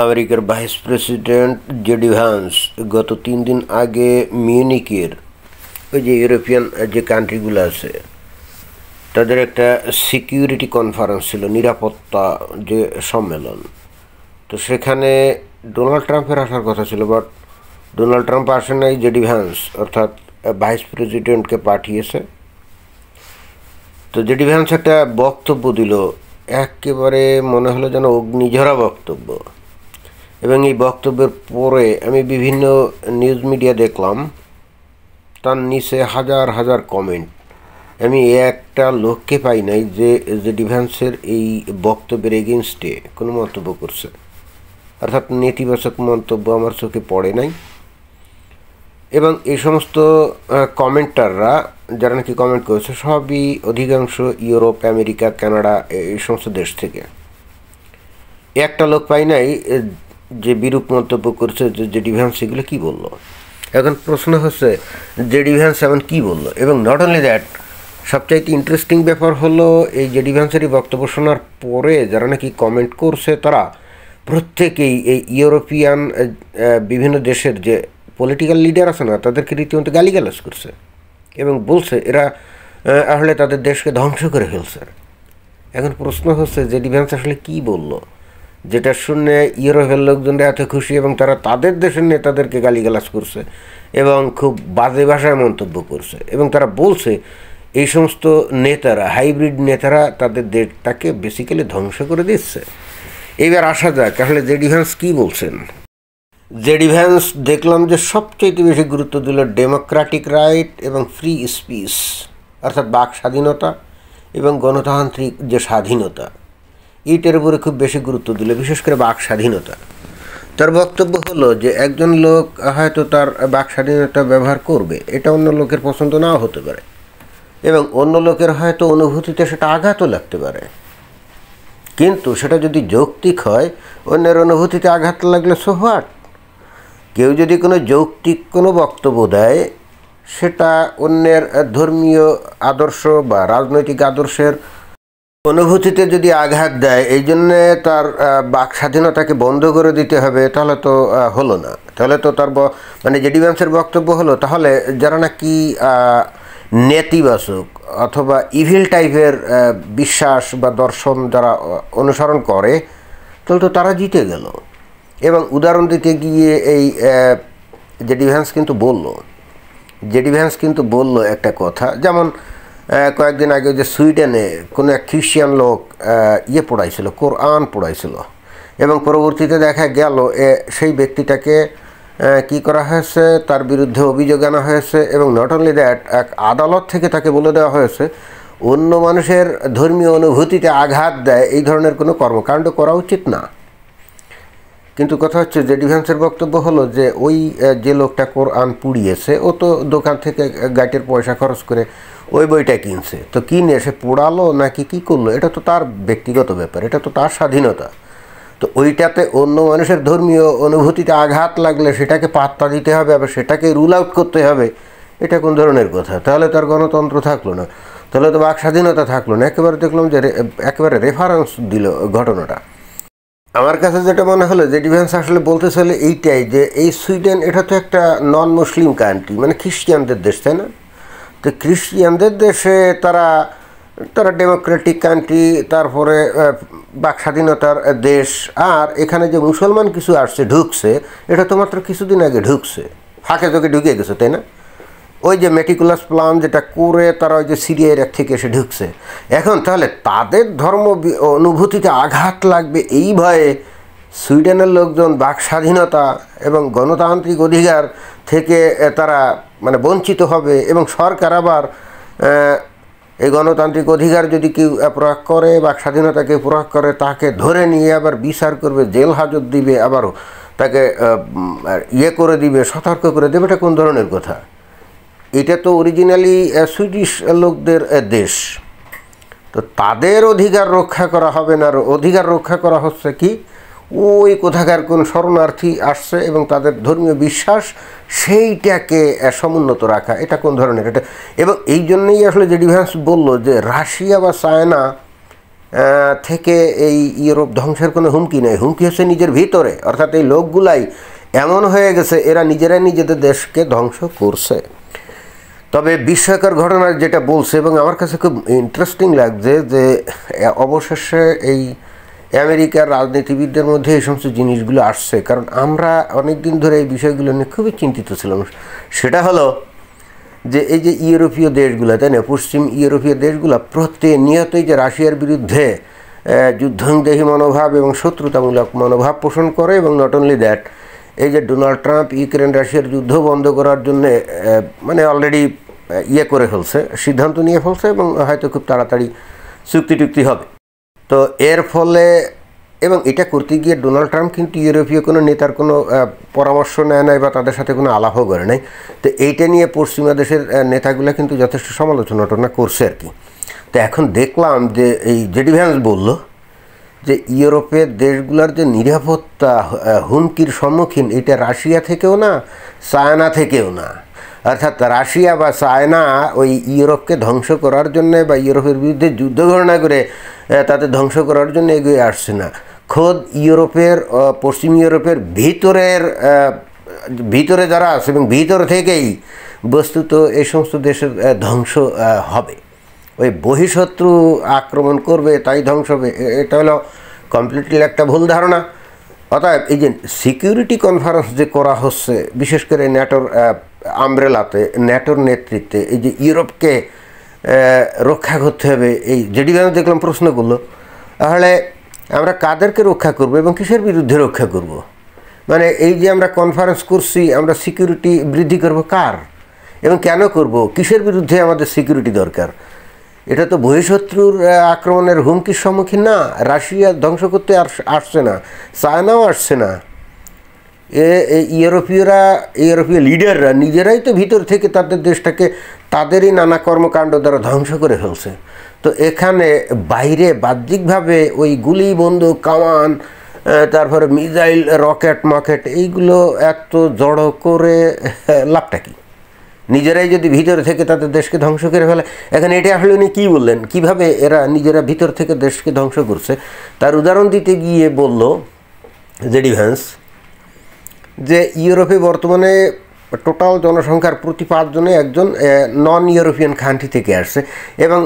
আমেরিকার vice president JD Vance গত 3 দিন আগে মিউনিকের ওই যে ইউরোপিয়ান যে কান্ট্রিগুলো আছে তাদের একটা সিকিউরিটি কনফারেন্স ছিল, নিরাপত্তা যে সম্মেলন। তো সেখানে ডোনাল্ড ট্রাম্পের আসার কথা ছিল, বাট ডোনাল্ড ট্রাম্প আসে নাই, জেডি ভ্যান্স অর্থাৎ ভাইস প্রেসিডেন্টকে পাঠিয়েছে। তো জেডি ভ্যান্স একটা বক্তব্য দিল, একেবারে মনে হলো যেন অগ্নিঝরা বক্তব্য। এবং এই বক্তব্যের পরে আমি বিভিন্ন নিউজ মিডিয়া দেখলাম, তার নিচে হাজার হাজার কমেন্ট। আমি একটা লোককে পাই নাই যে জেডি ভ্যান্সের এই বক্তব্যের এগেনস্টে কোনো মন্তব্য করছে, অর্থাৎ নেতিবাচক মন্তব্য আমার চোখে পড়ে নাই। এবং এই সমস্ত কমেন্টাররা যারা নাকি কমেন্ট করেছে সবই অধিকাংশ ইউরোপ, আমেরিকা, কানাডা এই সমস্ত দেশ থেকে। একটা লোক পাই নাই যে বিরূপ মন্তব্য করছে যে জেডি ভ্যান্স এগুলো কী বললো। এখন প্রশ্ন হচ্ছে জেডি ভ্যান্স এমন কী বললো। এবং নট অনলি দ্যাট, সবচাইতে ইন্টারেস্টিং ব্যাপার হলো এই জেডি ভ্যান্সেরই বক্তব্য শোনার পরে যারা নাকি কমেন্ট করছে তারা প্রত্যেকেই এই ইউরোপিয়ান বিভিন্ন দেশের যে পলিটিক্যাল লিডার আছে না, তাদেরকে রীতিমতো গালিগালাজ করছে এবং বলছে এরা আসলে তাদের দেশকে ধ্বংস করে ফেলছে। এখন প্রশ্ন হচ্ছে জেডি ভ্যান্স আসলে কী বললো যেটা শুনে ইউরোপের লোকজনরা এত খুশি এবং তারা তাদের দেশের নেতাদেরকে গালিগালাজ করছে এবং খুব বাজে ভাষায় মন্তব্য করছে। এবং তারা বলছে এই সমস্ত নেতারা, হাইব্রিড নেতারা তাদের দেশটাকে বেসিক্যালি ধ্বংস করে দিচ্ছে। এবার আসা যাক আসলে জেডি ভ্যান্স কী বলছেন। জেডি ভ্যান্স দেখলাম যে সবচেয়ে বেশি গুরুত্ব দিল ডেমোক্রেটিক রাইট এবং ফ্রি স্পিচ, অর্থাৎ বাক স্বাধীনতা এবং গণতান্ত্রিক যে স্বাধীনতা, এইটার উপরে খুব বেশি গুরুত্ব দিল, বিশেষ করে বাক স্বাধীনতা। তার বক্তব্য হলো যে একজন লোক হয়তো তার বাক স্বাধীনতা ব্যবহার করবে, এটা অন্য লোকের পছন্দ নাও হতে পারে এবং অন্য লোকের হয়তো অনুভূতিতে সেটা আঘাতও লাগতে পারে, কিন্তু সেটা যদি যৌক্তিক হয়, অন্যের অনুভূতিতে আঘাত লাগলে সো হোয়াট। কেউ যদি কোনো যৌক্তিক কোনো বক্তব্য দেয়, সেটা অন্যের ধর্মীয় আদর্শ বা রাজনৈতিক আদর্শের অনুভূতিতে যদি আঘাত দেয়, এই জন্যে তার বাক স্বাধীনতাকে বন্ধ করে দিতে হবে, তাহলে তো হলো না। তাহলে তো তার মানে জেডি ভ্যান্সের বক্তব্য হলো তাহলে যারা নাকি নেতিবাচক অথবা ইভিল টাইপের বিশ্বাস বা দর্শন যারা অনুসরণ করে, তাহলে তো তারা জিতে গেল। এবং উদাহরণ দিতে গিয়ে এই জেডি ভ্যান্স কিন্তু বলল একটা কথা, যেমন কয়েকদিন আগে যে সুইডেনে কোনো এক খ্রিশ্চান লোক পড়াইছিল, কোরআন পড়াইছিল, এবং পরবর্তীতে দেখা গেল সেই ব্যক্তিটাকে কি করা হয়েছে, তার বিরুদ্ধে অভিযোগ আনা হয়েছে। এবং নট অনলি দ্যাট, এক আদালত থেকে তাকে বলে দেওয়া হয়েছে অন্য মানুষের ধর্মীয় অনুভূতিতে আঘাত দেয় এই ধরনের কোনো কর্মকাণ্ড করা উচিত না। কিন্তু কথা হচ্ছে জেডি ভ্যান্সের বক্তব্য হলো যে ওই যে লোকটা কোরআন পুড়িয়েছে ও তো দোকান থেকে গাইটের পয়সা খরচ করে ওই বইটা কিনছে, তো কিনে সে পোড়ালো নাকি কী করলো, এটা তো তার ব্যক্তিগত ব্যাপার, এটা তো তার স্বাধীনতা। তো ওইটাতে অন্য মানুষের ধর্মীয় অনুভূতিতে আঘাত লাগলে সেটাকে পাত্তা দিতে হবে, আবার সেটাকে রুল আউট করতে হবে, এটা কোন ধরনের কথা? তাহলে তার গণতন্ত্র থাকলো না, তাহলে তো বাক স্বাধীনতা থাকলো না। একেবারে দেখলাম যে একেবারে রেফারেন্স দিল ঘটনাটা। আমার কাছে যেটা মনে হলো জেডি ভ্যান্স আসলে বলতে চলে এইটাই, যে এই সুইডেন এটা তো একটা নন মুসলিম কান্ট্রি, মানে খ্রিস্টিয়ানদের দেশ, তাই না? তো খ্রিস্টিয়ানদের দেশে তারা ডেমোক্রেটিক কান্ট্রি, তারপরে বাক স্বাধীনতার দেশ। আর এখানে যে মুসলমান কিছু আসছে, ঢুকছে, এটা তো মাত্র কিছুদিন আগে ঢুকছে, ফাঁকে চোখে ঢুকে গেছে, তাই না? ওই যে মেটিকুলাস প্ল্যান যেটা করে তারা ওই যে সিরিয়া ইরাক থেকে এসে ঢুকছে। এখন তাহলে তাদের ধর্ম অনুভূতিতে আঘাত লাগবে এই ভয়ে সুইডেনের লোকজন বাক স্বাধীনতা এবং গণতান্ত্রিক অধিকার থেকে তারা মানে বঞ্চিত হবে, এবং সরকার আবার এই গণতান্ত্রিক অধিকার যদি কেউ প্রয়োগ করে, বাক স্বাধীনতাকে প্রয়োগ করে, তাকে ধরে নিয়ে আবার বিচার করবে, জেল হাজত দিবে, আবারও তাকে করে দিবে, সতর্ক করে দেবে। এটা কোন ধরনের কথা? এটা তো অরিজিনালি সুইডিশ লোকদের দেশ, তো তাদের অধিকার রক্ষা করা হবে না। অধিকার রক্ষা করা হচ্ছে কি, ওই কোথাকার কোন শরণার্থী আসছে এবং তাদের ধর্মীয় বিশ্বাস সেইটাকে সমুন্নত রাখা, এটা কোন ধরনের? এটা এবং এই জন্যই আসলে জেডি ভ্যান্স বলল যে রাশিয়া বা চায়না থেকে এই ইউরোপ ধ্বংসের কোনো হুমকি নেই, হুমকি হচ্ছে নিজের ভিতরে। অর্থাৎ এই লোকগুলাই এমন হয়ে গেছে এরা নিজেরাই নিজেদের দেশকে ধ্বংস করছে। তবে বিস্ময়কর ঘটনা যেটা বলছে এবং আমার কাছে খুব ইন্টারেস্টিং লাগছে যে অবশেষে এই আমেরিকার রাজনীতিবিদদের মধ্যে এই সমস্ত জিনিসগুলো আসছে, কারণ আমরা অনেক দিন ধরে এই বিষয়গুলো নিয়ে খুবই চিন্তিত ছিলাম। সেটা হলো যে এই যে ইউরোপীয় দেশগুলো, তাই না, পশ্চিম ইউরোপীয় দেশগুলো প্রতিনিয়তই যে রাশিয়ার বিরুদ্ধে যুদ্ধংদেহী মনোভাব এবং শত্রুতামূলক মনোভাব পোষণ করে, এবং নট অনলি দ্যাট, এই যে ডোনাল্ড ট্রাম্প ইউক্রেন রাশিয়ার যুদ্ধ বন্ধ করার জন্যে মানে অলরেডি করে ফেলছে, সিদ্ধান্ত নিয়ে ফেলছে, এবং হয়তো খুব তাড়াতাড়ি চুক্তি টুক্তি হবে। তো এর ফলে, এবং এটা করতে গিয়ে ডোনাল্ড ট্রাম্প কিন্তু ইউরোপীয় কোনো নেতার কোনো পরামর্শ নেয় নাই বা তাদের সাথে কোনো আলাপও করে নাই। তো এইটা নিয়ে পশ্চিমা দেশের নেতাগুলো কিন্তু যথেষ্ট সমালোচনা করছে আর কি। তো এখন দেখলাম যে এই জেডি ভ্যান্স বলল যে ইউরোপের দেশগুলোর যে নিরাপত্তা হুমকির সম্মুখীন, এটা রাশিয়া থেকেও না, চায়না থেকেও না। অর্থাৎ রাশিয়া বা চায়না ওই ইউরোপকে ধ্বংস করার জন্য বা ইউরোপের বিরুদ্ধে যুদ্ধ ঘোষণা করে তাদের ধ্বংস করার জন্য এগিয়ে আসছে না। খোদ ইউরোপের, পশ্চিম ইউরোপের ভিতরে যারা আছে এবং ভিতর থেকেই বস্তুত এই সমস্ত দেশের ধ্বংস হবে। ওই বহিঃশত্রু আক্রমণ করবে তাই ধ্বংস হবে, এটা হলো কমপ্লিটলি একটা ভুল ধারণা। অতএব এই যে সিকিউরিটি কনফারেন্স যে করা হচ্ছে, বিশেষ করে ন্যাটোর আমব্রেলাতে, ন্যাটোর নেতৃত্বে, এই যে ইউরোপকে রক্ষা করতে হবে, এই জেডি ভ্যান্স দেখলাম প্রশ্ন করলো, তাহলে আমরা কাদেরকে রক্ষা করব এবং কিসের বিরুদ্ধে রক্ষা করব? মানে এই যে আমরা কনফারেন্স করছি, আমরা সিকিউরিটি বৃদ্ধি করব কার এবং কেন করব? কিসের বিরুদ্ধে আমাদের সিকিউরিটি দরকার? এটা তো বহিঃশত্রুর আক্রমণের হুমকির সম্মুখীন না। রাশিয়া ধ্বংস করতে আসছে না, চায়নাও আসছে না। ইউরোপীয় লিডাররা নিজেরাই তো ভিতর থেকে তাদের দেশটাকে তাদেরই নানা কর্মকাণ্ড দ্বারা ধ্বংস করে ফেলছে। তো এখানে বাইরে বাহ্যিকভাবে ওই গুলি, বন্দুক, কামান, তারপরে মিসাইল, রকেট মকেট, এইগুলো এত জড়ো করে লাভটা কি? নিজেরাই যদি ভিতর থেকে তাদের দেশকে ধ্বংস করে ফেলে। এখন এটা আসলে উনি কী বললেন, কীভাবে এরা নিজেরা ভিতর থেকে দেশকে ধ্বংস করছে তার উদাহরণ দিতে গিয়ে বলল জেডি ভ্যান্স যে ইউরোপে বর্তমানে টোটাল জনসংখ্যার প্রতি 5 জনে একজন নন ইউরোপিয়ান কান্ট্রি থেকে আসছে, এবং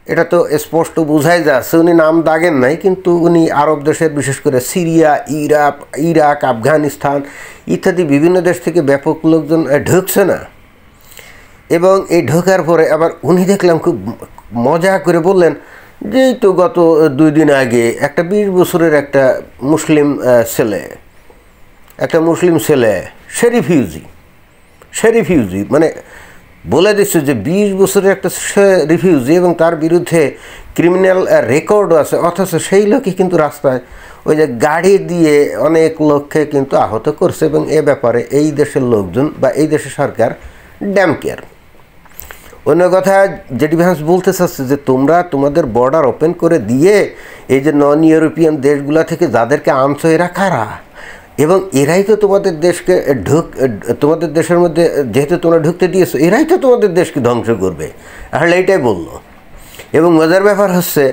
এটা তো স্পষ্ট বোঝাই যাচ্ছে, উনি নাম দাগেন নাই, কিন্তু উনি আরব দেশের, বিশেষ করে সিরিয়া, ইরাক, আফগানিস্তান ইত্যাদি বিভিন্ন দেশ থেকে ব্যাপক লোকজন ঢুকছে না। এবং এই ঢোকার পরে আবার উনি দেখলাম খুব মজা করে বললেন যে এই তো গত 2 দিন আগে একটা 20 বছরের একটা মুসলিম ছেলে সে রিফিউজি, মানে বলে দিচ্ছে যে 20 বছরের একটা রিফিউজি এবং তার বিরুদ্ধে ক্রিমিনাল রেকর্ডও আছে, অথচ সেই লোকই কিন্তু রাস্তায় ওই যে গাড়ি দিয়ে অনেক লোককে কিন্তু আহত করছে, এবং এ ব্যাপারে এই দেশের লোকজন বা এই দেশের সরকার ড্যাম কেয়ার। অন্য কথা জেডি ভ্যান্স বলতে চাচ্ছে যে তোমরা তোমাদের বর্ডার ওপেন করে দিয়ে এই যে নন ইউরোপিয়ান দেশগুলো থেকে যাদেরকে আনছো, এরা কারা? এবং এরাই তো তোমাদের দেশকে তোমাদের দেশের মধ্যে যেহেতু তোমরা ঢুকতে দিয়েছো, এরাই তো তোমাদের দেশকে ধ্বংস করবে। আসলে এইটাই বললো। এবং মজার ব্যাপার হচ্ছে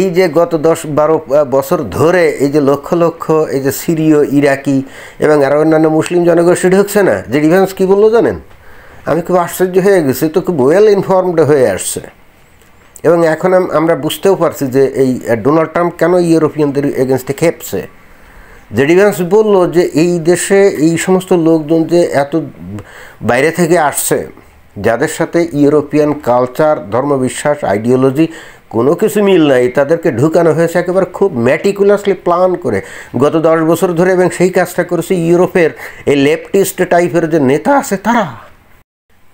এই যে গত 10-12 বছর ধরে এই যে লক্ষ লক্ষ এই যে সিরীয়, ইরাকি এবং আরও অন্যান্য মুসলিম জনগোষ্ঠী ঢুকছে না, জেডি ভ্যান্স কী বললো জানেন? আমি খুব আশ্চর্য হয়ে গেছি, তো খুব ওয়েল ইনফর্মড হয়ে আসছে। এবং এখন আমরা বুঝতেও পারছি যে এই ডোনাল্ড ট্রাম্প কেন ইউরোপিয়ানদের এগেনস্টে খেপছে। জেডি ভ্যান্স বললো যে এই দেশে এই সমস্ত লোকজন যে এত বাইরে থেকে আসছে, যাদের সাথে ইউরোপিয়ান কালচার, ধর্মবিশ্বাস, আইডিওলজি কোনো কিছু মিল নাই, তাদেরকে ঢুকানো হয়েছে একেবারে খুব ম্যাটিকুলাসলি প্ল্যান করে গত 10 বছর ধরে, এবং সেই কাজটা করেছে ইউরোপের এই লেফটিস্ট টাইপের যে নেতা আছে তারা।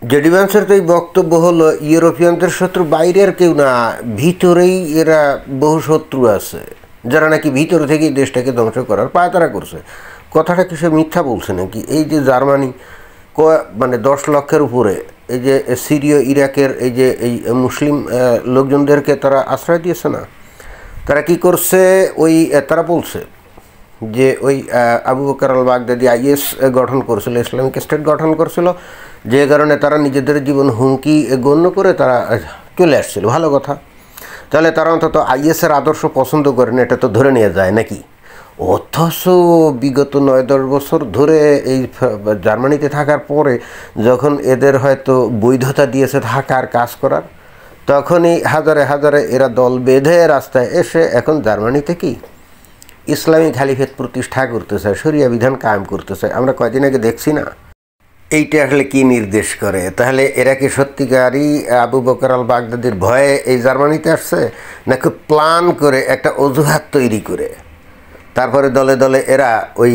জেডি ভ্যান্সের তো এই বক্তব্য হলো ইউরোপিয়ানদের শত্রু বাইরের কেউ না, ভিতরেই এরা বহু শত্রু আছে, যারা নাকি ভিতর থেকেই দেশটাকে ধ্বংস করার পায়তারা করছে। কথাটা কি সে মিথ্যা বলছে নাকি? এই যে জার্মানি মানে 10 লক্ষের উপরে এই যে সিরীয়, ইরাকের এই যে এই মুসলিম লোকজনদেরকে তারা আশ্রয় দিয়েছে না, তারা কি করছে? তারা বলছে যে ওই আবু বকর আল বাগদাদি IS গঠন করেছিল, ইসলামিক স্টেট গঠন করেছিল, যে কারণে তারা নিজেদের জীবন হুমকি গণ্য করে তারা চলে আসছিল। ভালো কথা। তাহলে তারা অন্তত আইএসের আদর্শ পছন্দ করেন, এটা তো ধরে নেওয়া যায় নাকি? অথচ বিগত 9-10 বছর ধরে এই জার্মানিতে থাকার পরে যখন এদের হয়তো বৈধতা দিয়েছে থাকার কাজ করার, তখনই হাজারে হাজারে এরা দল বেঁধে রাস্তায় এসে এখন জার্মানিতে কি ইসলামী খালিফেত প্রতিষ্ঠা করতে চায়, শরিয়া বিধান কায়েম করতে চায়। আমরা কয়দিন আগে দেখছি না? এইটা আসলে কি নির্দেশ করে? তাহলে এরা কি সত্যিকারই আবু বকর আল বাগদাদির ভয়ে এই জার্মানিতে আসছে, নাকি প্ল্যান করে একটা অজুহাত তৈরি করে তারপরে দলে দলে এরা ওই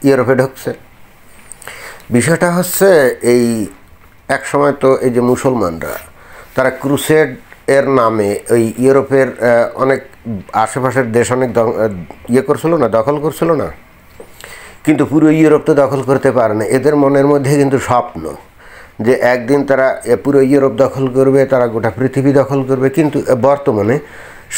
ইউরোপে ঢুকছে? বিষয়টা হচ্ছে এই এক সময় তো এই যে মুসলমানরা তারা ক্রুসেড এর নামে ওই ইউরোপের অনেক আশেপাশের দেশ অনেক করছিল না, দখল করছিল না, কিন্তু পুরো ইউরোপ তো দখল করতে পারে না। এদের মনের মধ্যে কিন্তু স্বপ্ন যে একদিন তারা পুরো ইউরোপ দখল করবে, তারা গোটা পৃথিবী দখল করবে। কিন্তু বর্তমানে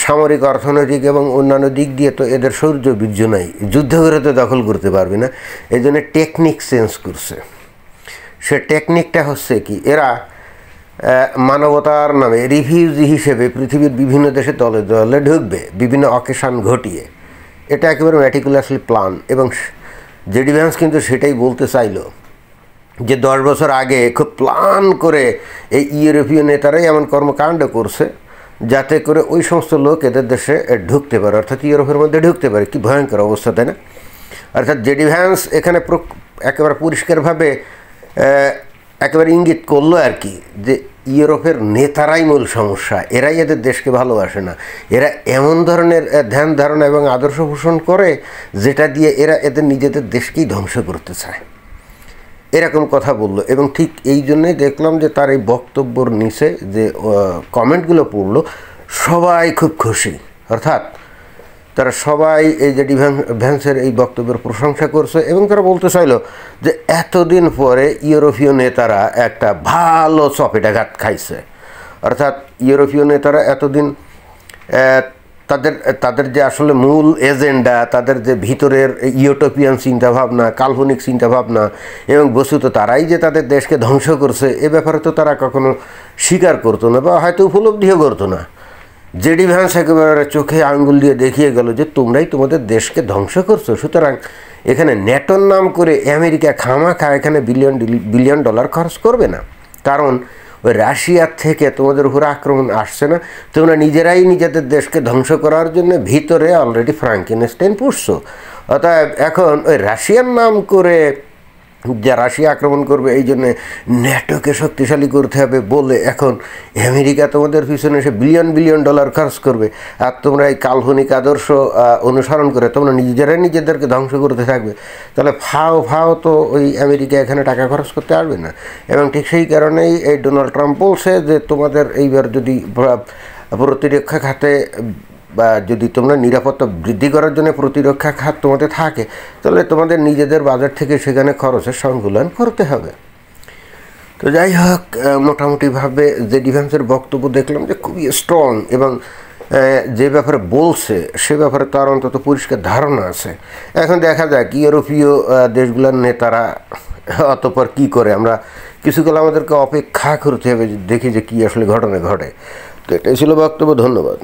সামরিক, অর্থনৈতিক এবং অন্যান্য দিক দিয়ে তো এদের শৌর্য বীর্য নাই, যুদ্ধ করে তো দখল করতে পারবে না। এই জন্য টেকনিক চেঞ্জ করছে। সে টেকনিকটা হচ্ছে কি, এরা মানবতার নামে রিফিউজি হিসেবে পৃথিবীর বিভিন্ন দেশে দলে দলে ঢুকবে বিভিন্ন অকেশন ঘটিয়ে। এটা একেবারে ম্যাটিকুলাসলি প্ল্যান। এবং জেডি ভ্যান্স কিন্তু সেটাই বলতে চাইল যে 10 বছর আগে খুব প্ল্যান করে এই ইউরোপীয় নেতারাই এমন কর্মকাণ্ড করছে যাতে করে ওই সমস্ত লোক এদের দেশে ঢুকতে পারে, অর্থাৎ ইউরোপের মধ্যে ঢুকতে পারে। কি ভয়ঙ্কর অবস্থা, তাই না? অর্থাৎ জেডি ভ্যান্স এখানে একেবারে পরিষ্কারভাবে একেবারে ইঙ্গিত করলো আর কি, যে ইউরোপের নেতারাই মূল সমস্যা, এরাই এদের দেশকে ভালোবাসে না। এরা এমন ধরনের ধ্যান ধারণা এবং আদর্শ পোষণ করে যেটা দিয়ে এরা এদের নিজেদের দেশকেই ধ্বংস করতে চায়, এরকম কথা বলল। এবং ঠিক এই জন্যই দেখলাম যে তার এই বক্তব্যর নিচে যে কমেন্টগুলো পড়লো, সবাই খুব খুশি। অর্থাৎ তারা সবাই এই জেডি ভ্যান্সের এই বক্তব্যের প্রশংসা করছে এবং তারা বলতে চাইল যে এতদিন পরে ইউরোপীয় নেতারা একটা ভালো চপেটাঘাত খাইছে। অর্থাৎ ইউরোপীয় নেতারা এতদিন তাদের যে আসলে মূল এজেন্ডা, তাদের যে ভিতরের ইউটোপিয়ান চিন্তাভাবনা, কাল্পনিক চিন্তাভাবনা, এবং বস্তুত তারাই যে তাদের দেশকে ধ্বংস করছে, এ ব্যাপারে তো তারা কখনো স্বীকার করতো না বা হয়তো উপলব্ধিও করতো না। জেডি ভ্যান্স একেবারে চোখে আঙ্গুল দিয়ে দেখিয়ে গেল যে তোমরাই তোমাদের দেশকে ধ্বংস করছো। সুতরাং এখানে ন্যাটোর নাম করে আমেরিকা খামাখা এখানে বিলিয়ন ডলার খরচ করবে না, কারণ ওই রাশিয়ার থেকে তোমাদের উপরে আক্রমণ আসছে না, তোমরা নিজেরাই নিজেদের দেশকে ধ্বংস করার জন্য ভিতরে অলরেডি ফ্রাঙ্কেনস্টাইন পুষছো। অতএব এখন ওই রাশিয়ার নাম করে যে রাশিয়া আক্রমণ করবে এই জন্যে ন্যাটোকে শক্তিশালী করতে হবে বলে এখন আমেরিকা তোমাদের পিছনে এসে বিলিয়ন ডলার খরচ করবে, আর তোমরা এই কাল্পনিক আদর্শ অনুসরণ করে তোমরা নিজেরাই নিজেদেরকে ধ্বংস করতে থাকবে। তাহলে ফাও তো ওই আমেরিকা এখানে টাকা খরচ করতে পারবে না। এবং ঠিক সেই কারণেই এই ডোনাল্ড ট্রাম্প বলছে যে তোমাদের এইবার যদি প্রতিরক্ষা খাতে বা যদি তোমরা নিরাপত্তা বৃদ্ধি করার জন্য প্রতিরক্ষা খাত তোমাদের থাকে, তাহলে তোমাদের নিজেদের বাজার থেকে সেখানে খরচের সংকুলন করতে হবে। তো যাই হোক, মোটামুটিভাবে জেডি ভ্যান্সের বক্তব্য দেখলাম যে খুবই স্ট্রং, এবং যে ব্যাপারে বলছে সে ব্যাপারে তার অন্তত পরিষ্কার ধারণা আছে। এখন দেখা যাক ইউরোপীয় দেশগুলোর নেতারা অতঃপর কী করে। আমরা কিছুকাল আমাদেরকে অপেক্ষা করতে হবে, দেখি যে কী আসলে ঘটনা ঘটে। তো এটাই ছিল বক্তব্য। ধন্যবাদ।